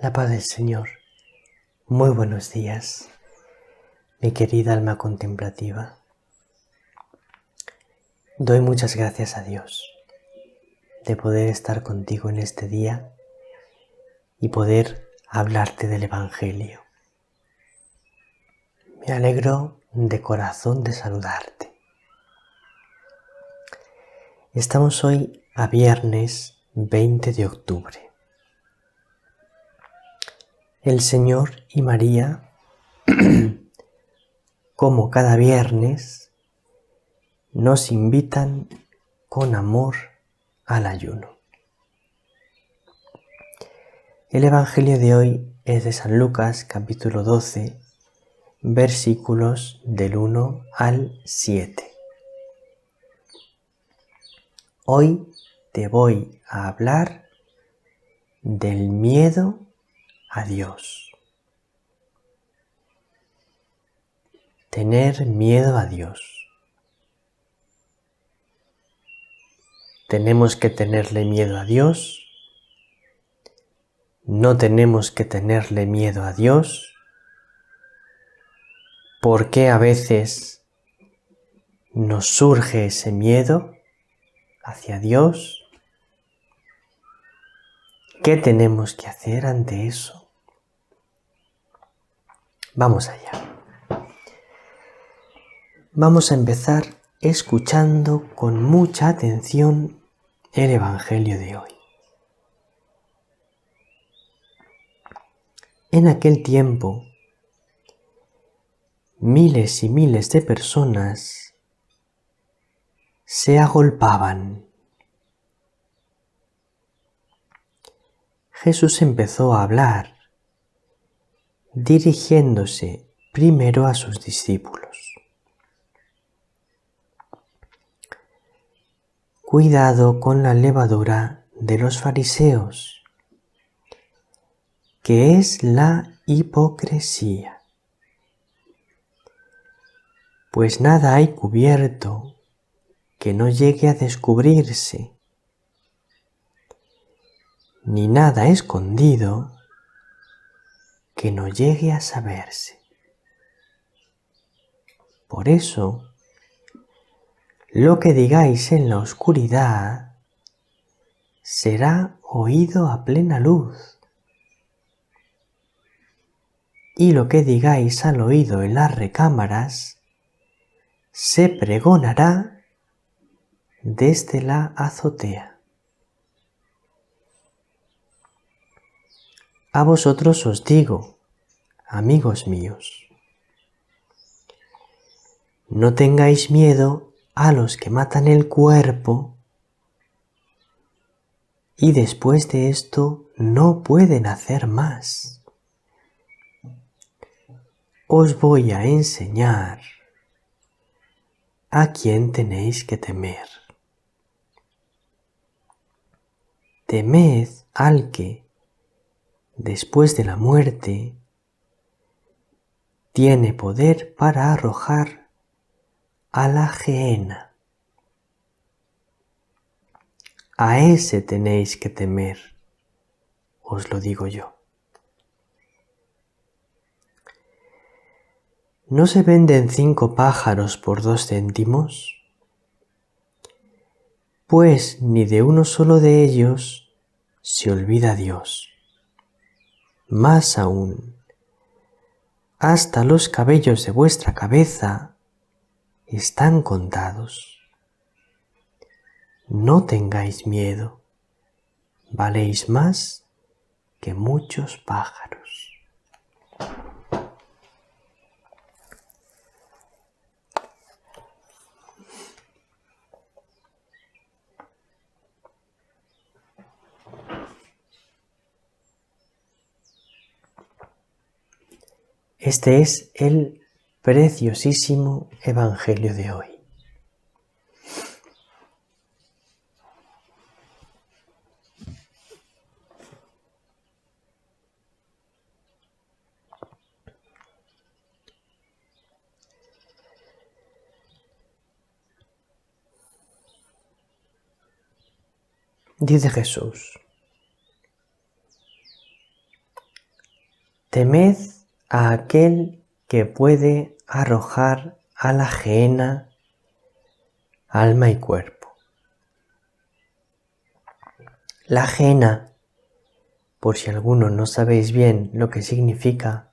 La paz del Señor. Muy buenos días, mi querida alma contemplativa. Doy muchas gracias a Dios de poder estar contigo en este día y poder hablarte del Evangelio. Me alegro de corazón de saludarte. Estamos hoy a viernes 20 de octubre. El Señor y María, como cada viernes, nos invitan con amor al ayuno. El Evangelio de hoy es de San Lucas, capítulo 12, versículos del 1 al 7. Hoy te voy a hablar del miedo a Dios. Tener miedo a Dios. ¿Tenemos que tenerle miedo a Dios? ¿No tenemos que tenerle miedo a Dios? ¿Por qué a veces nos surge ese miedo hacia Dios? ¿Qué tenemos que hacer ante eso? Vamos allá. Vamos a empezar escuchando con mucha atención el Evangelio de hoy. En aquel tiempo, miles y miles de personas se agolpaban. Jesús empezó a hablar, dirigiéndose primero a sus discípulos. Cuidado con la levadura de los fariseos, que es la hipocresía. Pues nada hay cubierto que no llegue a descubrirse, ni nada escondido que no llegue a saberse. Por eso, lo que digáis en la oscuridad será oído a plena luz, y lo que digáis al oído en las recámaras se pregonará desde la azotea. A vosotros os digo, amigos míos, no tengáis miedo a los que matan el cuerpo y después de esto no pueden hacer más. Os voy a enseñar a quién tenéis que temer. Temed al que, después de la muerte, tiene poder para arrojar a la gehenna. A ese tenéis que temer, os lo digo yo. ¿No se venden 5 pájaros por 2 céntimos? Pues ni de uno solo de ellos se olvida Dios. Más aún, hasta los cabellos de vuestra cabeza están contados. No tengáis miedo, valéis más que muchos pájaros. Este es el preciosísimo Evangelio de hoy. Dice Jesús: Temed a aquel que puede arrojar a la gehenna alma y cuerpo. La gehenna, por si alguno no sabéis bien lo que significa,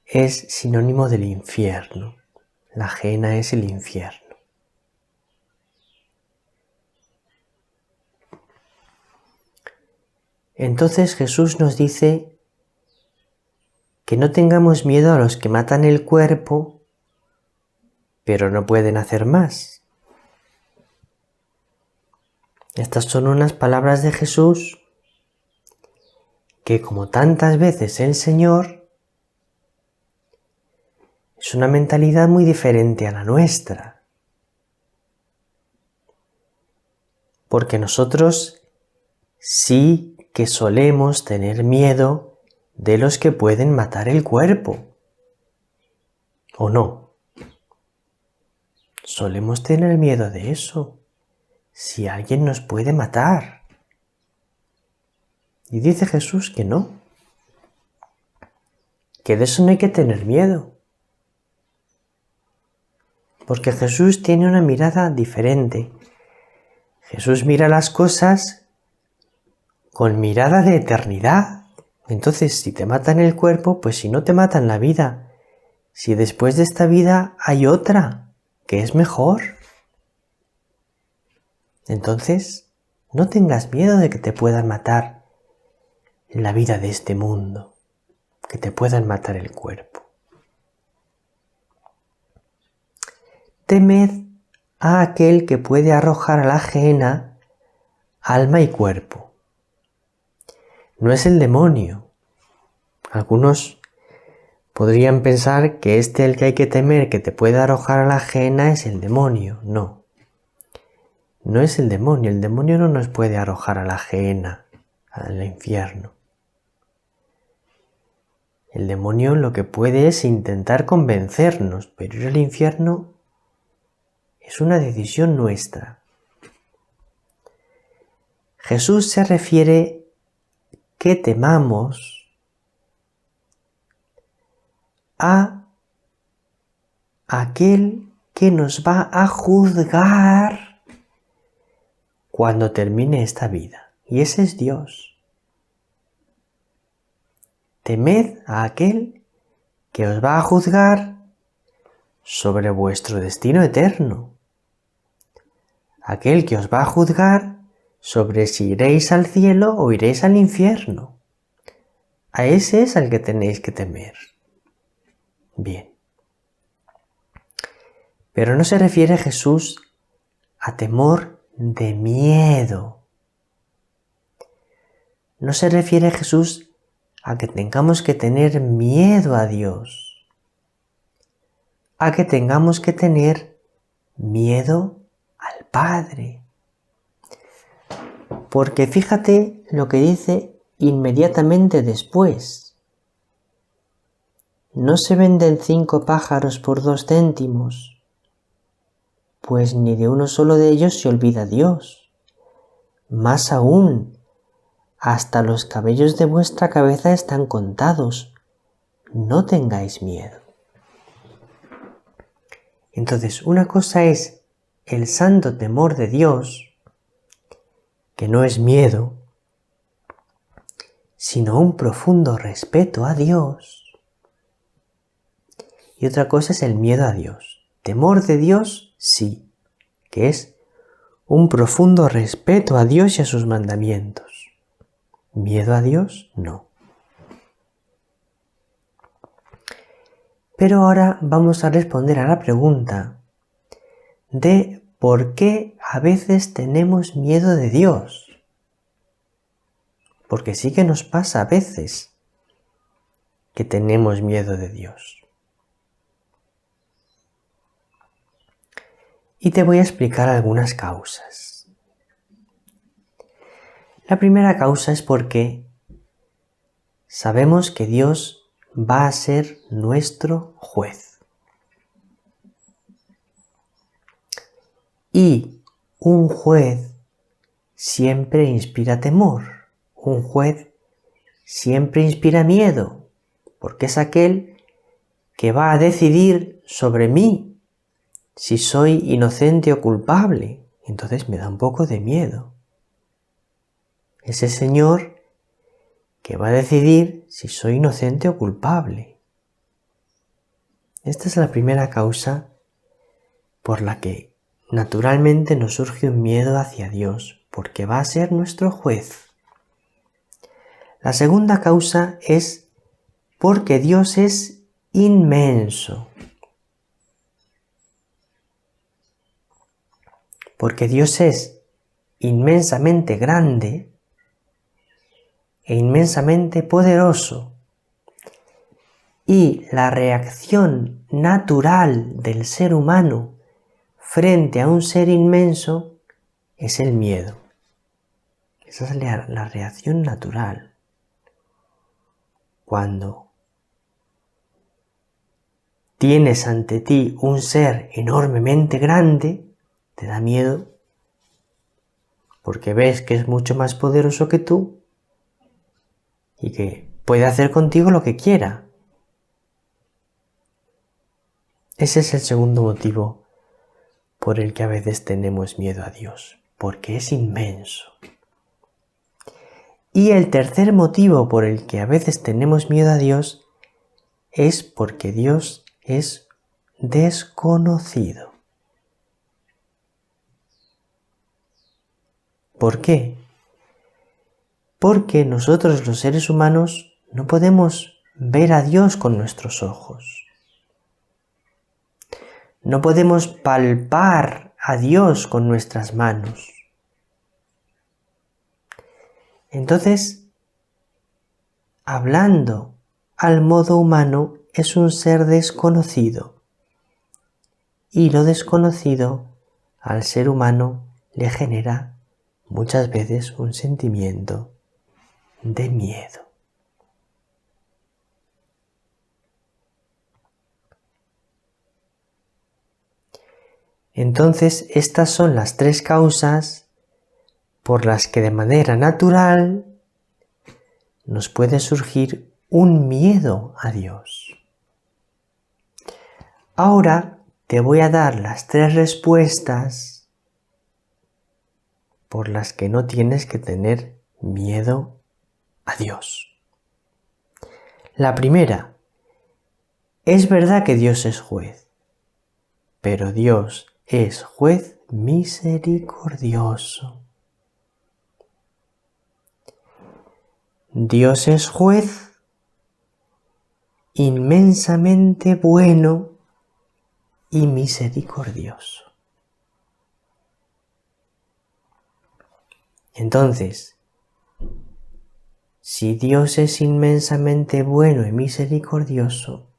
es sinónimo del infierno. La gehenna es el infierno. Entonces Jesús nos dice que no tengamos miedo a los que matan el cuerpo, pero no pueden hacer más. Estas son unas palabras de Jesús que, como tantas veces el Señor, es una mentalidad muy diferente a la nuestra. Porque nosotros sí que solemos tener miedo de los que pueden matar el cuerpo. ¿O no? Solemos tener miedo de eso. Si alguien nos puede matar. Y dice Jesús que no. Que de eso no hay que tener miedo. Porque Jesús tiene una mirada diferente. Jesús mira las cosas con mirada de eternidad. Entonces, si te matan el cuerpo, pues si no te matan la vida, si después de esta vida hay otra, que es mejor. Entonces, no tengas miedo de que te puedan matar en la vida de este mundo, que te puedan matar el cuerpo. Temed a aquel que puede arrojar a la gehenna alma y cuerpo. No es el demonio. Algunos podrían pensar que el que hay que temer que te puede arrojar a la gehenna es el demonio. No. No es el demonio no nos puede arrojar a la gehenna, al infierno. El demonio lo que puede es intentar convencernos, pero ir al infierno es una decisión nuestra. Jesús se refiere que temamos a aquel que nos va a juzgar cuando termine esta vida. Y ese es Dios. Temed a aquel que os va a juzgar sobre vuestro destino eterno. Aquel que os va a juzgar sobre si iréis al cielo o iréis al infierno. A ese es al que tenéis que temer. Bien. Pero no se refiere Jesús a temor de miedo. No se refiere Jesús a que tengamos que tener miedo a Dios, a que tengamos que tener miedo al Padre. Porque fíjate lo que dice inmediatamente después. ¿No se venden 5 pájaros por 2 céntimos? Pues ni de uno solo de ellos se olvida Dios. Más aún, hasta los cabellos de vuestra cabeza están contados. No tengáis miedo. Entonces, una cosa es el santo temor de Dios, que no es miedo, sino un profundo respeto a Dios. Y otra cosa es el miedo a Dios. Temor de Dios, sí, que es un profundo respeto a Dios y a sus mandamientos. Miedo a Dios, no. Pero ahora vamos a responder a la pregunta de por qué a veces tenemos miedo de Dios. Porque sí que nos pasa a veces que tenemos miedo de Dios. Y te voy a explicar algunas causas. La primera causa es porque sabemos que Dios va a ser nuestro juez. Y un juez siempre inspira temor. Un juez siempre inspira miedo. porque es aquel que va a decidir sobre mí si soy inocente o culpable. Entonces me da un poco de miedo. Ese Señor que va a decidir si soy inocente o culpable. Esta es la primera causa por la que naturalmente nos surge un miedo hacia Dios, porque va a ser nuestro juez. La segunda causa es porque Dios es inmenso. Porque Dios es inmensamente grande e inmensamente poderoso. Y la reacción natural del ser humano frente a un ser inmenso es el miedo. Esa es la reacción natural. Cuando tienes ante ti un ser enormemente grande, te da miedo porque ves que es mucho más poderoso que tú y que puede hacer contigo lo que quiera. Ese es el segundo motivo por el que a veces tenemos miedo a Dios, porque es inmenso. Y el tercer motivo por el que a veces tenemos miedo a Dios es porque Dios es desconocido. ¿Por qué? Porque nosotros los seres humanos no podemos ver a Dios con nuestros ojos. No podemos palpar a Dios con nuestras manos. Entonces, hablando al modo humano, es un ser desconocido. Y lo desconocido al ser humano le genera muchas veces un sentimiento de miedo. Entonces, estas son las tres causas por las que de manera natural nos puede surgir un miedo a Dios. Ahora te voy a dar las tres respuestas por las que no tienes que tener miedo a Dios. La primera, es verdad que Dios es juez, pero Dios es juez misericordioso. Dios es juez inmensamente bueno y misericordioso. Entonces, si Dios es inmensamente bueno y misericordioso,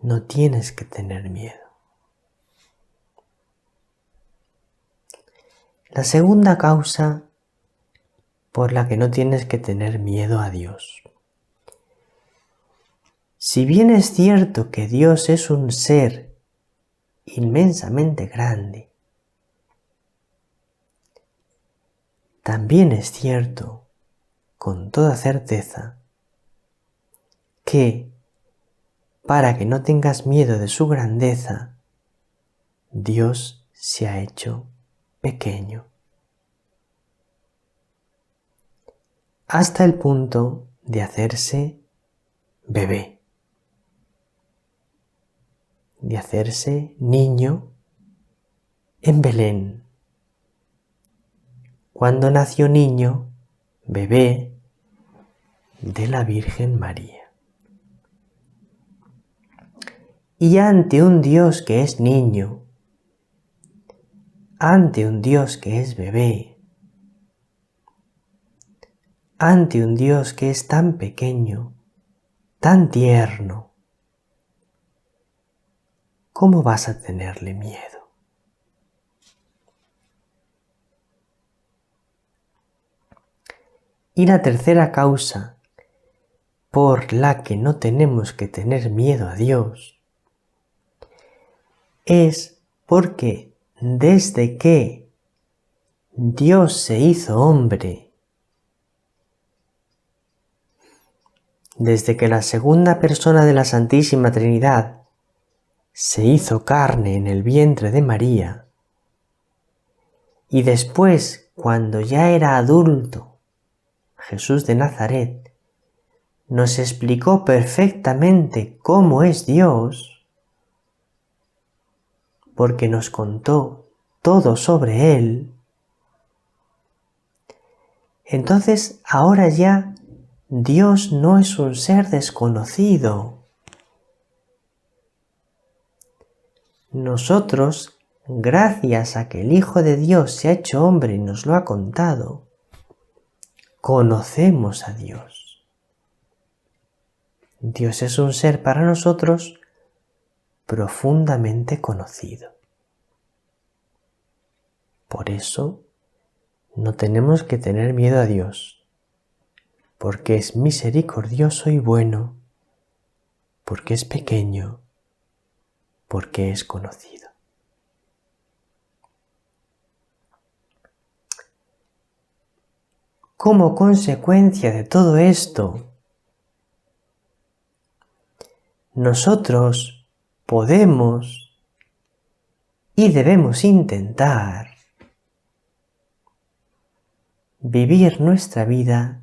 no tienes que tener miedo. La segunda causa por la que no tienes que tener miedo a Dios. Si bien es cierto que Dios es un ser inmensamente grande, también es cierto, con toda certeza, que para que no tengas miedo de su grandeza, Dios se ha hecho pequeño. Hasta el punto de hacerse bebé, de hacerse niño en Belén. Cuando nació niño, bebé de la Virgen María. Y ante un Dios que es niño, ante un Dios que es bebé, ante un Dios que es tan pequeño, tan tierno, ¿cómo vas a tenerle miedo? Y la tercera causa por la que no tenemos que tener miedo a Dios es porque desde que Dios se hizo hombre, desde que la segunda persona de la Santísima Trinidad se hizo carne en el vientre de María, y después, cuando ya era adulto, Jesús de Nazaret nos explicó perfectamente cómo es Dios, porque nos contó todo sobre Él. Entonces, ahora ya Dios no es un ser desconocido. Nosotros, gracias a que el Hijo de Dios se ha hecho hombre y nos lo ha contado, conocemos a Dios. Dios es un ser para nosotros profundamente conocido. Por eso, no tenemos que tener miedo a Dios, porque es misericordioso y bueno, porque es pequeño, porque es conocido. Como consecuencia de todo esto, nosotros podemos y debemos intentar vivir nuestra vida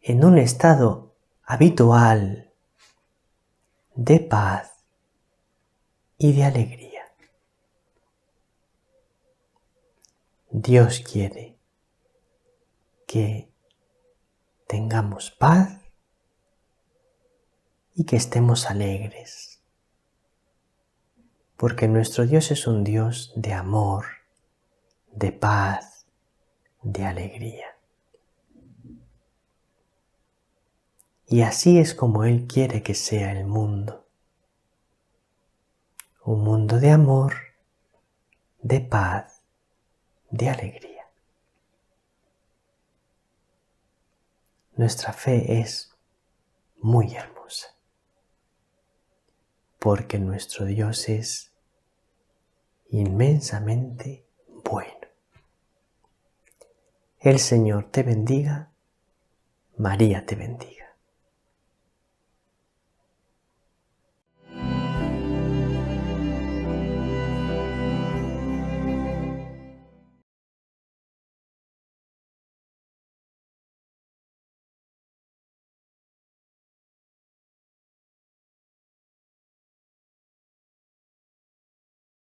en un estado habitual de paz y de alegría. Dios quiere que tengamos paz y que estemos alegres, porque nuestro Dios es un Dios de amor, de paz, de alegría. Y así es como Él quiere que sea el mundo. Un mundo de amor, de paz, de alegría. Nuestra fe es muy hermosa, porque nuestro Dios es inmensamente bueno. El Señor te bendiga, María te bendiga.